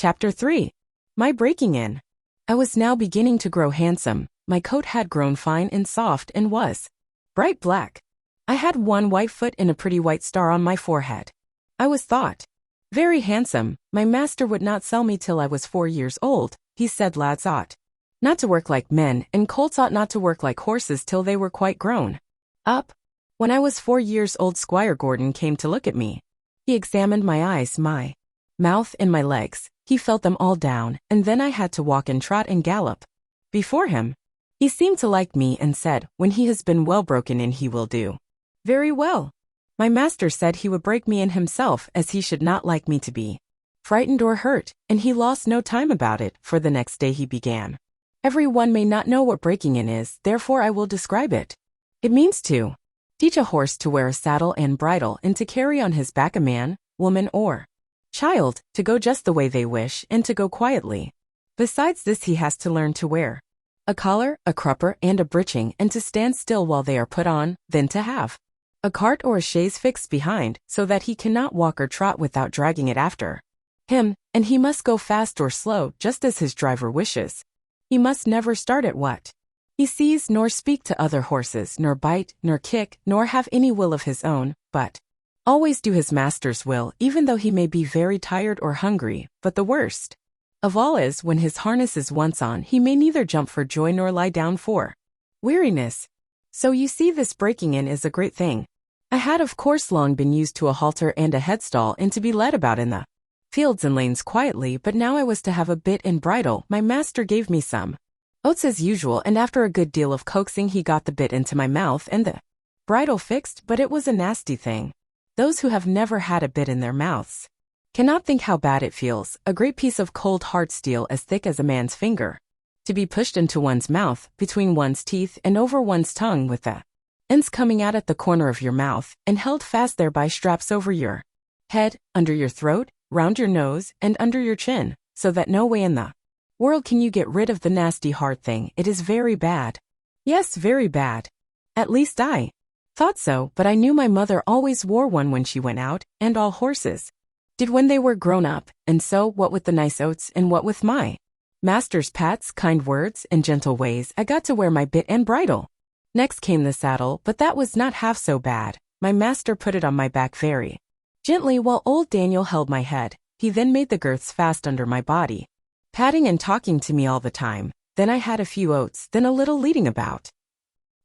Chapter 3. My breaking in. I was now beginning to grow handsome. My coat had grown fine and soft and was bright black. I had one white foot and a pretty white star on my forehead. I was thought very handsome. My master would not sell me till I was 4 years old. He said lads ought not to work like men, and colts ought not to work like horses till they were quite grown up. When I was 4 years old, Squire Gordon came to look at me. He examined my eyes, my mouth, and my legs. He felt them all down, and then I had to walk and trot and gallop before him. He seemed to like me and said, when he has been well broken in he will do very well. My master said he would break me in himself, as he should not like me to be frightened or hurt, and he lost no time about it, for the next day he began. Every one may not know what breaking in is, therefore I will describe it. It means to teach a horse to wear a saddle and bridle, and to carry on his back a man, woman, or child, to go just the way they wish, and to go quietly. Besides this, he has to learn to wear a collar, a crupper, and a breeching, and to stand still while they are put on, then to have a cart or a chaise fixed behind, so that he cannot walk or trot without dragging it after him, and he must go fast or slow, just as his driver wishes. He must never start at what he sees, nor speak to other horses, nor bite, nor kick, nor have any will of his own, but always do his master's will, even though he may be very tired or hungry. But the worst of all is, when his harness is once on, he may neither jump for joy nor lie down for weariness. So you see, this breaking in is a great thing. I had of course long been used to a halter and a headstall, and to be led about in the fields and lanes quietly, but now I was to have a bit and bridle. My master gave me some oats as usual, and after a good deal of coaxing he got the bit into my mouth and the bridle fixed, but it was a nasty thing. Those who have never had a bit in their mouths cannot think how bad it feels, a great piece of cold hard steel as thick as a man's finger, to be pushed into one's mouth, between one's teeth, and over one's tongue, with the ends coming out at the corner of your mouth, and held fast there by straps over your head, under your throat, round your nose, and under your chin, so that no way in the world can you get rid of the nasty hard thing. It is very bad. Yes, very bad. At least I thought so, but I knew my mother always wore one when she went out, and all horses did when they were grown up, and so, what with the nice oats, and what with my master's pats, kind words, and gentle ways, I got to wear my bit and bridle. Next came the saddle, but that was not half so bad. My master put it on my back very gently, while old Daniel held my head. He then made the girths fast under my body, patting and talking to me all the time. Then I had a few oats, then a little leading about.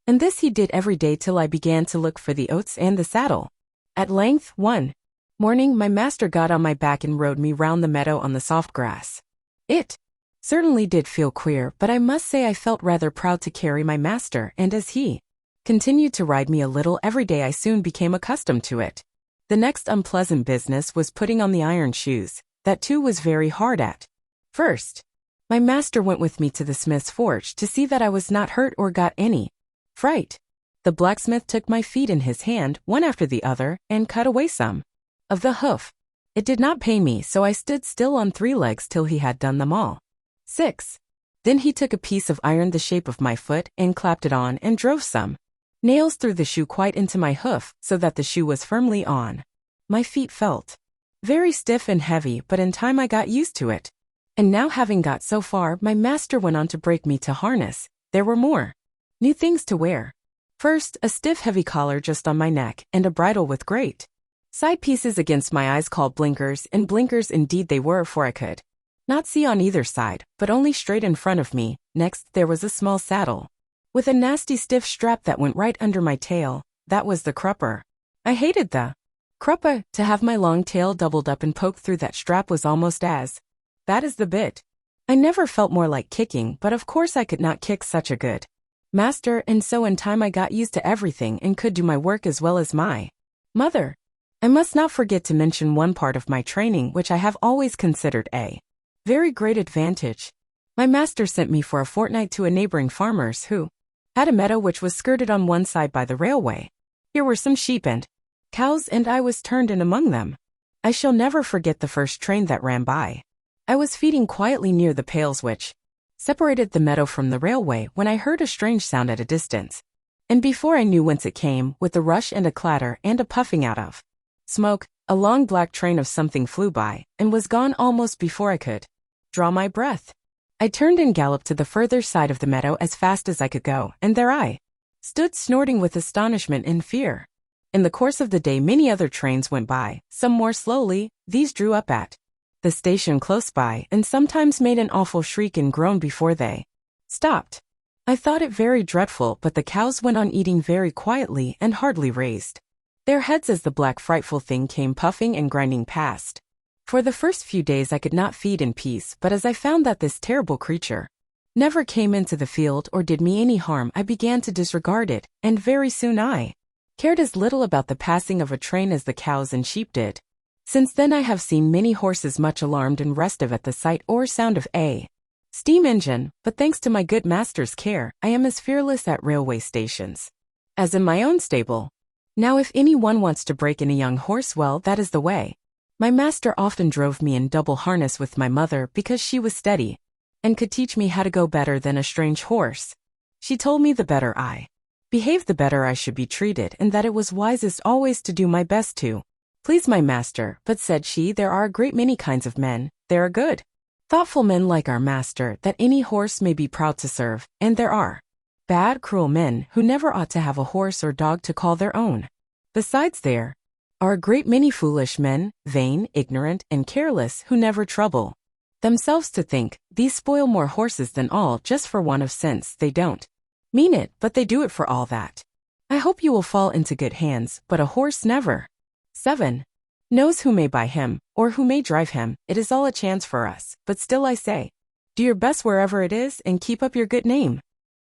And this he did every day till I began to look for the oats and the saddle. At length, one morning, my master got on my back and rode me round the meadow on the soft grass. It certainly did feel queer, but I must say I felt rather proud to carry my master, and as he continued to ride me a little every day, I soon became accustomed to it. The next unpleasant business was putting on the iron shoes. That too was very hard at first. My master went with me to the smith's forge to see that I was not hurt or got any fright. The blacksmith took my feet in his hand, one after the other, and cut away some of the hoof. It did not pain me, so I stood still on 3 legs till he had done them all 6. Then he took a piece of iron the shape of my foot, and clapped it on, and drove some nails through the shoe quite into my hoof, so that the shoe was firmly on. My feet felt very stiff and heavy, but in time I got used to it. And now, having got so far, my master went on to break me to harness. There were more new things to wear. First, a stiff heavy collar just on my neck, and a bridle with great side pieces against my eyes called blinkers, and blinkers indeed they were, for I could not see on either side, but only straight in front of me. Next, there was a small saddle with a nasty stiff strap that went right under my tail. That was the crupper. I hated the crupper. To have my long tail doubled up and poked through that strap was almost as bad as the bit. I never felt more like kicking, but of course I could not kick such a good master, and so in time I got used to everything and could do my work as well as my mother. I must not forget to mention one part of my training which I have always considered a very great advantage. My master sent me for a fortnight to a neighboring farmer's who had a meadow which was skirted on one side by the railway. Here were some sheep and cows, and I was turned in among them. I shall never forget the first train that ran by. I was feeding quietly near the pales which separated the meadow from the railway, when I heard a strange sound at a distance, and before I knew whence it came, with a rush and a clatter and a puffing out of smoke, A long black train of something flew by, and was gone almost before I could draw my breath. I turned and galloped to the further side of the meadow as fast as I could go, and there I stood snorting with astonishment and fear. In the course of the day many other trains went by, some more slowly. These drew up at the station close by, and sometimes made an awful shriek and groan before they stopped. I thought it very dreadful, but the cows went on eating very quietly and hardly raised their heads as the black frightful thing came puffing and grinding past. For the first few days I could not feed in peace, but as I found that this terrible creature never came into the field or did me any harm, I began to disregard it, and very soon I cared as little about the passing of a train as the cows and sheep did. Since then I have seen many horses much alarmed and restive at the sight or sound of a steam engine, but thanks to my good master's care, I am as fearless at railway stations as in my own stable. Now if any one wants to break in a young horse, well, that is the way. My master often drove me in double harness with my mother because she was steady and could teach me how to go better than a strange horse. She told me the better I behaved, the better I should be treated, and that it was wisest always to do my best to please my master. But said she, there are a great many kinds of men. There are good, thoughtful men like our master that any horse may be proud to serve, and there are bad, cruel men who never ought to have a horse or dog to call their own. Besides, there are a great many foolish men, vain, ignorant, and careless, who never trouble themselves to think. These spoil more horses than all, just for want of sense. They don't mean it, but they do it for all that. I hope you will fall into good hands, but a horse never 7. knows who may buy him, or who may drive him. It is all a chance for us, but still I say, do your best wherever it is, and keep up your good name.